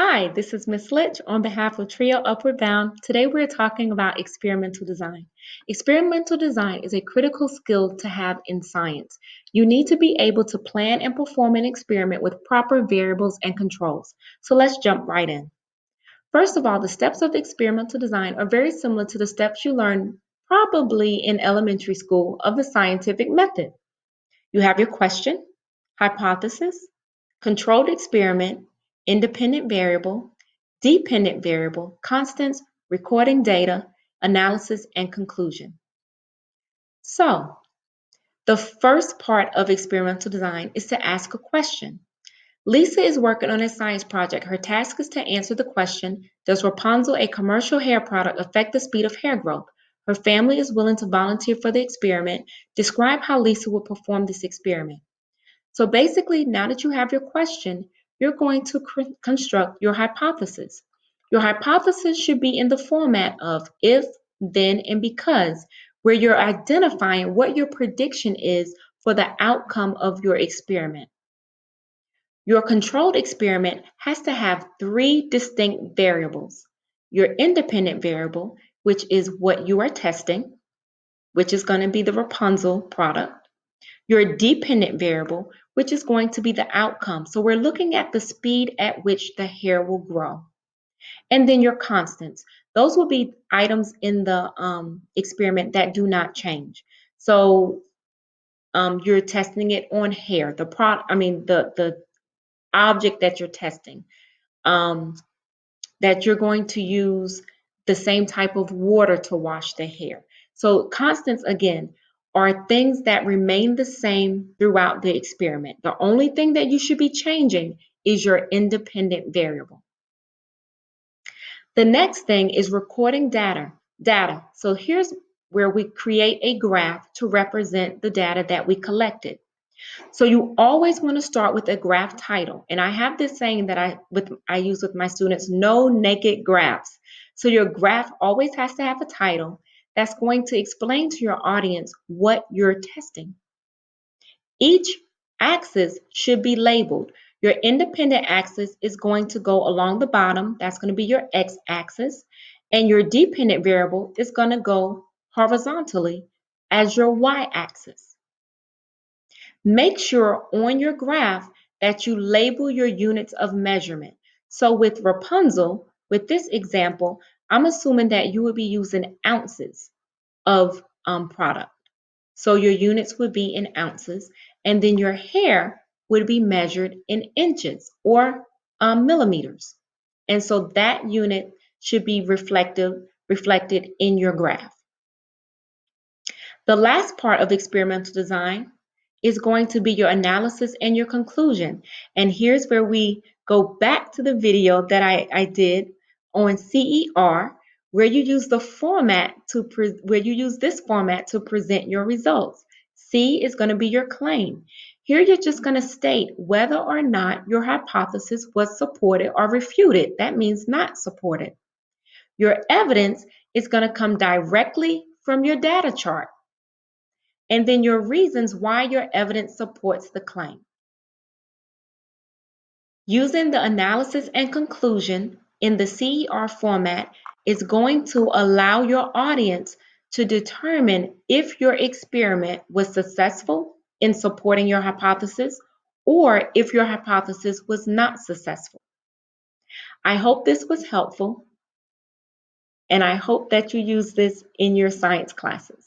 Hi, this is Miss Litch on behalf of Trio Upward Bound. Today we're talking about experimental design. Experimental design is a critical skill to have in science. You need to be able to plan and perform an experiment with proper variables and controls. So let's jump right in. First of all, the steps of experimental design are very similar to the steps you learned probably in elementary school of the scientific method. You have your question, hypothesis, controlled experiment, independent variable, dependent variable, constants, recording data, analysis, and conclusion. So, the first part of experimental design is to ask a question. Lisa is working on a science project. Her task is to answer the question, does Rapunzel, a commercial hair product, affect the speed of hair growth? Her family is willing to volunteer for the experiment. Describe how Lisa will perform this experiment. So basically, now that you have your question, you're going to construct your hypothesis. Your hypothesis should be in the format of if, then, and because, where you're identifying what your prediction is for the outcome of your experiment. Your controlled experiment has to have three distinct variables. Your independent variable, which is what you are testing, which is going to be the Rapunzel product. Your dependent variable, which is going to be the outcome. So we're looking at the speed at which the hair will grow. And then your constants. Those will be items in the experiment that do not change. So you're testing it on hair, the object that you're testing, that you're going to use the same type of water to wash the hair. So constants, again, are things that remain the same throughout the experiment. The only thing that you should be changing is your independent variable. The next thing is recording data. So here's where we create a graph to represent the data that we collected. So you always want to start with a graph title. And I have this saying that I use with my students, no naked graphs. So your graph always has to have a title that's going to explain to your audience what you're testing. Each axis should be labeled. Your independent axis is going to go along the bottom. That's going to be your x-axis. And your dependent variable is going to go horizontally as your y-axis. Make sure on your graph that you label your units of measurement. So with Rapunzel, with this example, I'm assuming that you would be using ounces of product. So your units would be in ounces, and then your hair would be measured in inches or millimeters. And so that unit should be reflected in your graph. The last part of experimental design is going to be your analysis and your conclusion. And here's where we go back to the video that I did on CER, where you use this format to present your results. C is going to be your claim. Here you're just going to state whether or not your hypothesis was supported or refuted. That means not supported. Your evidence is going to come directly from your data chart. And then your reasons why your evidence supports the claim. Using the analysis and conclusion in the CER format is going to allow your audience to determine if your experiment was successful in supporting your hypothesis or if your hypothesis was not successful. I hope this was helpful, and I hope that you use this in your science classes.